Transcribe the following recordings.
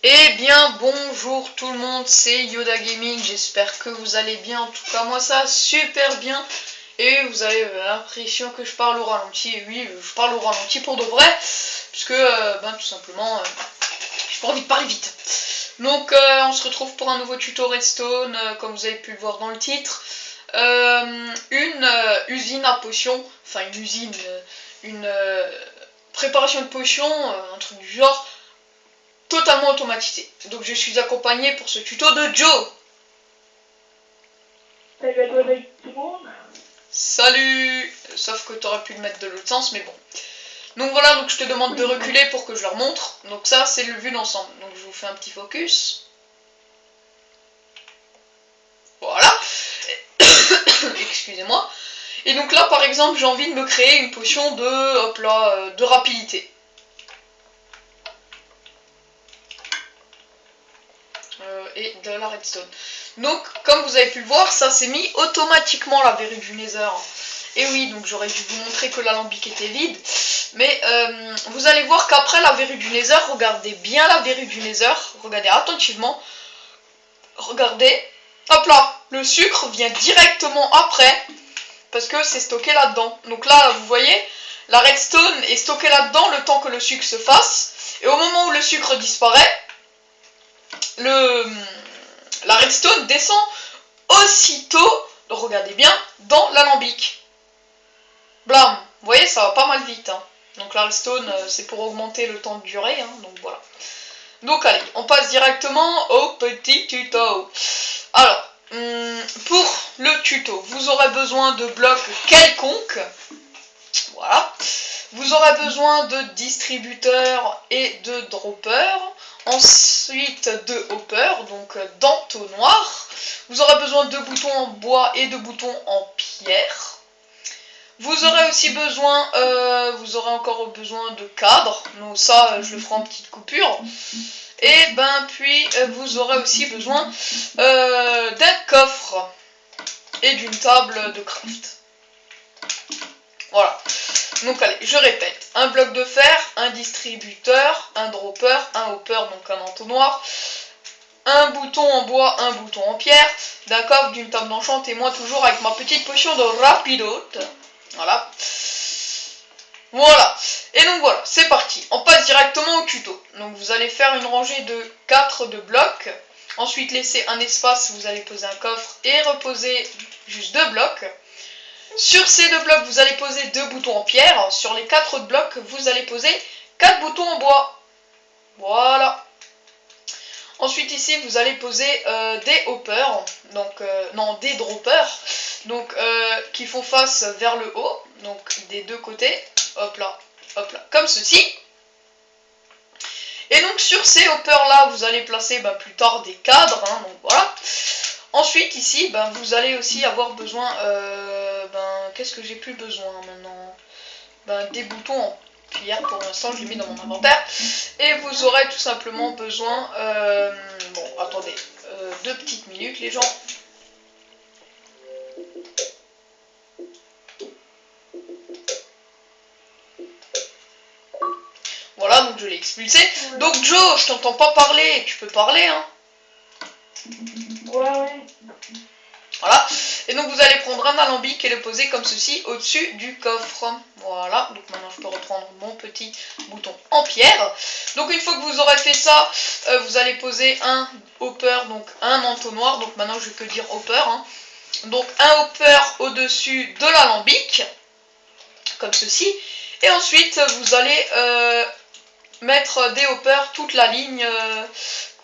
Eh bien bonjour tout le monde, c'est Yoda Gaming, j'espère que vous allez bien, en tout cas moi ça va super bien. Et vous avez l'impression que je parle au ralenti, et oui je parle au ralenti pour de vrai, puisque tout simplement j'ai pas envie de parler vite. Donc on se retrouve pour un nouveau tuto Redstone, comme vous avez pu le voir dans le titre. Une usine à potions, enfin une usine, une préparation de potions, un truc du genre, totalement automatisé. Donc je suis accompagné pour ce tuto de Joe. Salut à toi tout le monde. Salut. Sauf que tu aurais pu le mettre de l'autre sens, mais bon. Donc voilà, donc je te demande de reculer pour que je leur montre. Donc ça, c'est le vue d'ensemble. Donc je vous fais un petit focus. Voilà. Excusez-moi. Et donc là, par exemple, j'ai envie de me créer une potion de, hop là, de rapidité. Et de la redstone. Donc, comme vous avez pu le voir, ça s'est mis automatiquement la verrue du Nether. Et oui, donc j'aurais dû vous montrer que l'alambic était vide. Mais vous allez voir qu'après la verrue du Nether, regardez bien la verrue du Nether. Regardez attentivement. Regardez. Hop là, le sucre vient directement après. Parce que c'est stocké là-dedans. Donc là, vous voyez, la redstone est stockée là-dedans le temps que le sucre se fasse. Et au moment où le sucre disparaît, la redstone descend aussitôt, regardez bien, dans l'alambic. Blam, vous voyez, ça va pas mal vite. Hein. Donc la redstone, c'est pour augmenter le temps de durée, hein, donc voilà. Donc allez, on passe directement au petit tuto. Alors, pour le tuto, vous aurez besoin de blocs quelconques. Voilà. Vous aurez besoin de distributeurs et de droppers. Ensuite de hoppers, donc d'entonnoirs. Vous aurez besoin de boutons en bois et de boutons en pierre. Vous aurez aussi besoin, vous aurez encore besoin de cadres. Donc ça, je le ferai en petite coupure. Et puis vous aurez aussi besoin d'un coffre et d'une table de craft. Voilà. Donc allez, je répète, un bloc de fer, un distributeur, un dropper, un hopper, donc un entonnoir, un bouton en bois, un bouton en pierre, d'un coffre, d'une table d'enchant, et moi toujours avec ma petite potion de rapidote. Voilà. Voilà. Et donc voilà, c'est parti. On passe directement au tuto. Donc vous allez faire une rangée de 4 de blocs. Ensuite laisser un espace, vous allez poser un coffre et reposer juste 2 blocs. Sur ces 2 blocs, vous allez poser 2 boutons en pierre. Sur les 4 autres blocs, vous allez poser 4 boutons en bois. Voilà. Ensuite ici, vous allez poser des hoppers, donc non, des droppers, donc qui font face vers le haut, donc des deux côtés, hop là, comme ceci. Et donc sur ces hoppers là, vous allez placer plus tard des cadres, hein, donc voilà. Ensuite ici, vous allez aussi avoir besoin, qu'est-ce que j'ai plus besoin maintenant, des boutons en pierre, pour l'instant je les mets dans mon inventaire. Et vous aurez tout simplement besoin, bon attendez, 2 petites minutes les gens. Voilà, donc je l'ai expulsé. Donc Joe, je t'entends pas parler, tu peux parler hein. Ouais. Voilà, et donc vous allez prendre un alambic et le poser comme ceci au-dessus du coffre. Voilà, donc maintenant je peux reprendre mon petit bouton en pierre. Donc une fois que vous aurez fait ça, vous allez poser un hopper, donc un entonnoir. Donc maintenant je peux dire hopper. Hein. Donc un hopper au-dessus de l'alambic, comme ceci. Et ensuite vous allez mettre des hoppers toute la ligne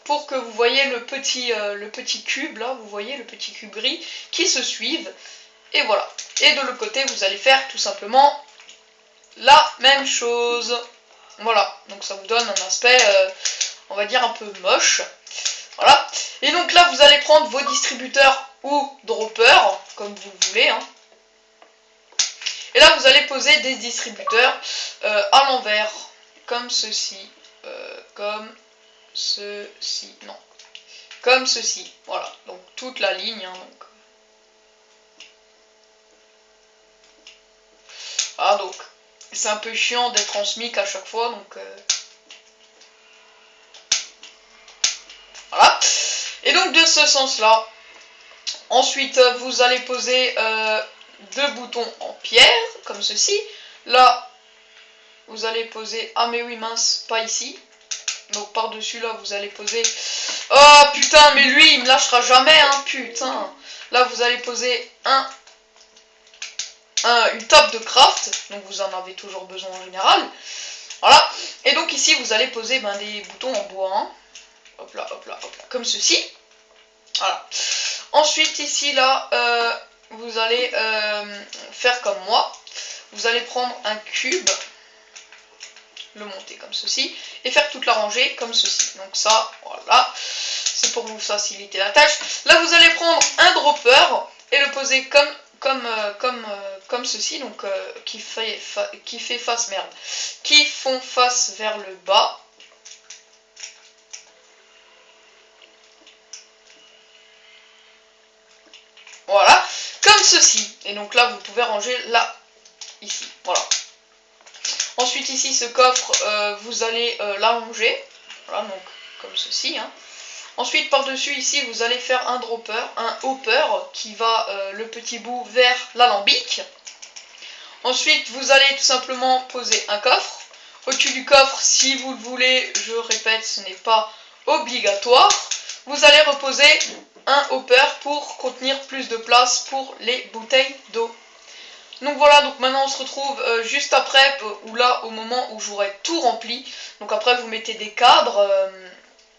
pour que vous voyez le petit cube là, vous voyez le petit cube gris qui se suivent. Et voilà. Et de l'autre côté, vous allez faire tout simplement la même chose. Voilà. Donc ça vous donne un aspect, on va dire un peu moche. Voilà. Et donc là, vous allez prendre vos distributeurs ou droppers, comme vous voulez. Hein. Et là, vous allez poser des distributeurs à l'envers, comme ceci. Comme ceci. Non. Comme ceci. Voilà. Donc toute la ligne. Hein, donc. Ah, donc c'est un peu chiant d'être en SMIC à chaque fois. Donc Voilà. Et donc de ce sens-là, ensuite vous allez poser 2 boutons en pierre, comme ceci. Là, vous allez poser... Ah mais oui, mince, pas ici. Donc par-dessus là, vous allez poser... Oh putain, mais lui, il me lâchera jamais, hein, putain. Là, vous allez poser une table de craft. Donc vous en avez toujours besoin en général. Voilà. Et donc ici, vous allez poser des boutons en bois. Hein. Hop là, hop là, hop là. Comme ceci. Voilà. Ensuite, ici, là, vous allez faire comme moi. Vous allez prendre un cube, le monter comme ceci, et faire toute la rangée comme ceci. Donc ça, voilà, c'est pour vous faciliter la tâche. Là, vous allez prendre un dropper et le poser comme ceci, donc qui fait face, merde, qui font face vers le bas. Voilà, comme ceci. Et donc là, vous pouvez ranger là, ici, voilà. Ensuite, ici, ce coffre, vous allez l'allonger. Voilà, donc comme ceci. Hein. Ensuite, par-dessus, ici, vous allez faire un dropper, un hopper qui va le petit bout vers l'alambic. Ensuite, vous allez tout simplement poser un coffre. Au-dessus du coffre, si vous le voulez, je répète, ce n'est pas obligatoire. Vous allez reposer un hopper pour contenir plus de place pour les bouteilles d'eau. Donc voilà, donc maintenant on se retrouve juste après, ou là au moment où j'aurai tout rempli. Donc après vous mettez des cadres,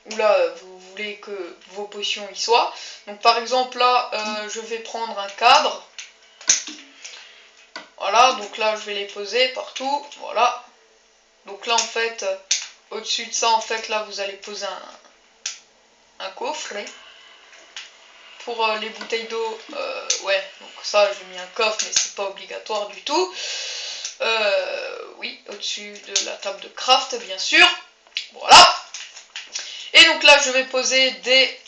où là vous voulez que vos potions y soient. Donc par exemple là je vais prendre un cadre. Voilà, donc là je vais les poser partout, voilà. Donc là en fait, au-dessus de ça en fait là vous allez poser un coffret. Pour les bouteilles d'eau, ouais, donc ça j'ai mis un coffre mais c'est pas obligatoire du tout. Oui, au-dessus de la table de craft bien sûr. Voilà. Et donc là je vais poser des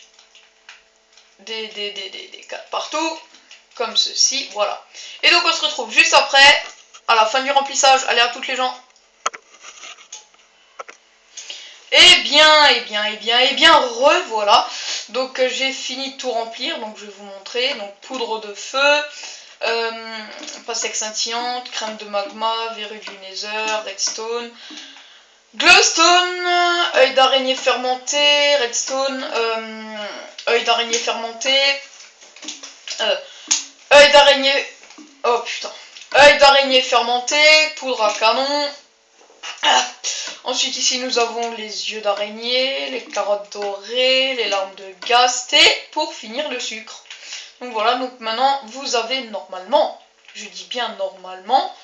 cadres partout, comme ceci, voilà. Et donc on se retrouve juste après, à la fin du remplissage. Allez à toutes les gens. Et bien, revoilà. Donc j'ai fini de tout remplir, donc je vais vous montrer. Donc poudre de feu, pastèque scintillante, crème de magma, verrue du nether, redstone, glowstone, œil d'araignée fermenté, redstone, œil d'araignée fermenté, œil d'araignée, oh putain, œil d'araignée fermenté, poudre à canon. Ensuite ici nous avons les yeux d'araignée, les carottes dorées, les larmes de gast et pour finir le sucre. Donc voilà, donc maintenant vous avez normalement, je dis bien normalement,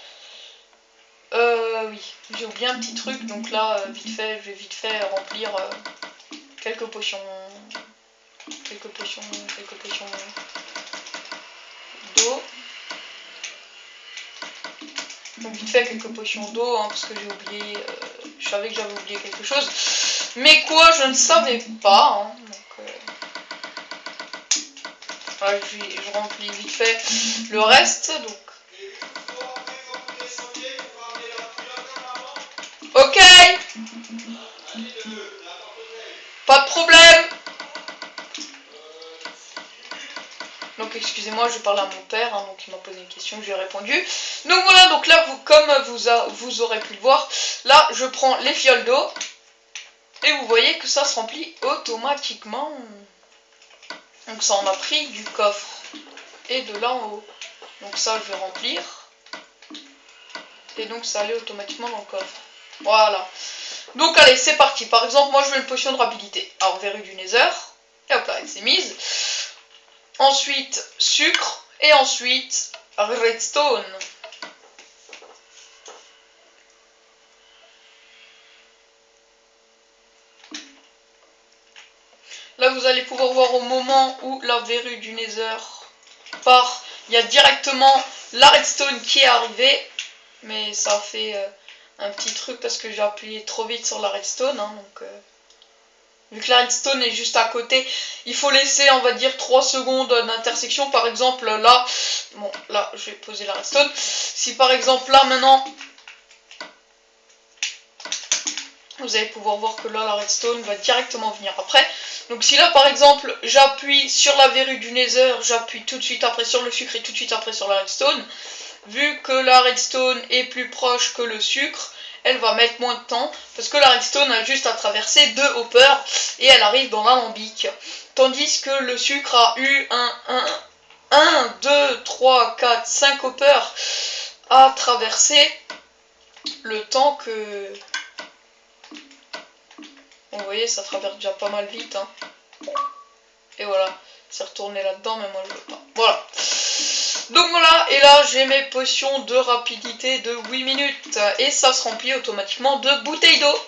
oui, j'ai oublié un petit truc, donc là vite fait, je vais vite fait remplir quelques potions d'eau. Donc vite fait quelques potions d'eau, hein, parce que j'ai oublié, je savais que j'avais oublié quelque chose. Mais quoi, je ne savais pas. Hein, donc, voilà, je remplis vite fait le reste. Donc. Ok. Pas de problème. Donc excusez-moi, je parle à mon père, hein, donc il m'a posé une question que j'ai répondu. Donc voilà, donc là, comme vous aurez pu le voir, là je prends les fioles d'eau. Et vous voyez que ça se remplit automatiquement. Donc ça en a pris du coffre. Et de là en haut. Donc ça je vais remplir. Et donc ça allait automatiquement dans le coffre. Voilà. Donc allez, c'est parti. Par exemple, moi je veux une potion de rapidité. Alors verrue du nether. Et hop là, elle s'est mise. Ensuite, sucre. Et ensuite, redstone. Là, vous allez pouvoir voir au moment où la verrue du nether part, il y a directement la redstone qui est arrivée. Mais ça a fait un petit truc parce que j'ai appuyé trop vite sur la redstone. Hein, donc, vu que la redstone est juste à côté, il faut laisser, on va dire, 3 secondes d'intersection. Par exemple, là, bon, là, je vais poser la redstone. Si par exemple, là, maintenant, vous allez pouvoir voir que là la redstone va directement venir après. Donc si là par exemple j'appuie sur la verrue du nether, j'appuie tout de suite après sur le sucre et tout de suite après sur la redstone, vu que la redstone est plus proche que le sucre, elle va mettre moins de temps, parce que la redstone a juste à traverser 2 hoppers et elle arrive dans l'alambic. Tandis que le sucre a eu 1, 2, 3, 4, 5 hoppers à traverser le temps que... Bon, vous voyez, ça traverse déjà pas mal vite. Hein. Et voilà, c'est retourné là-dedans, mais moi je veux pas. Voilà. Donc voilà, et là j'ai mes potions de rapidité de 8 minutes. Et ça se remplit automatiquement de bouteilles d'eau.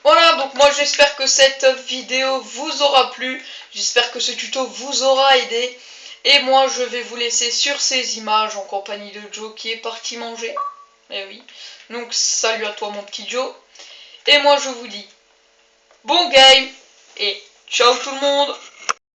Voilà, donc moi j'espère que cette vidéo vous aura plu. J'espère que ce tuto vous aura aidé. Et moi je vais vous laisser sur ces images en compagnie de Joe qui est parti manger. Eh oui. Donc salut à toi mon petit Joe. Et moi je vous dis bon game et ciao tout le monde.